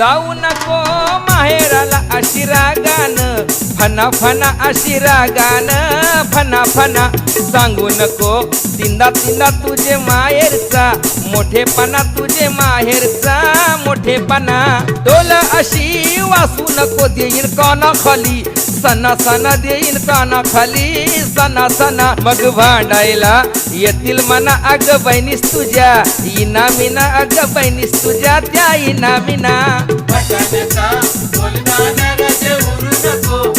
जाऊ नको माहेराला अशी रागानं, फना फना अशी रागानं, फना फना सांगू नको तिंदा तिंदा तुझे माहेरचा मोठेपणा, तुझे माहेरचा मोठेपणा. डोल अशी वासू नको देईन काना खाली, सना सना देईन काना खाली, सना सना. मग भांडायला येतील मना अग बहिणीस तुझ्या, इना मिना अग बहिणीस तुझ्या त्या इना मिना. भटानचा बोलताना ग उरू नको,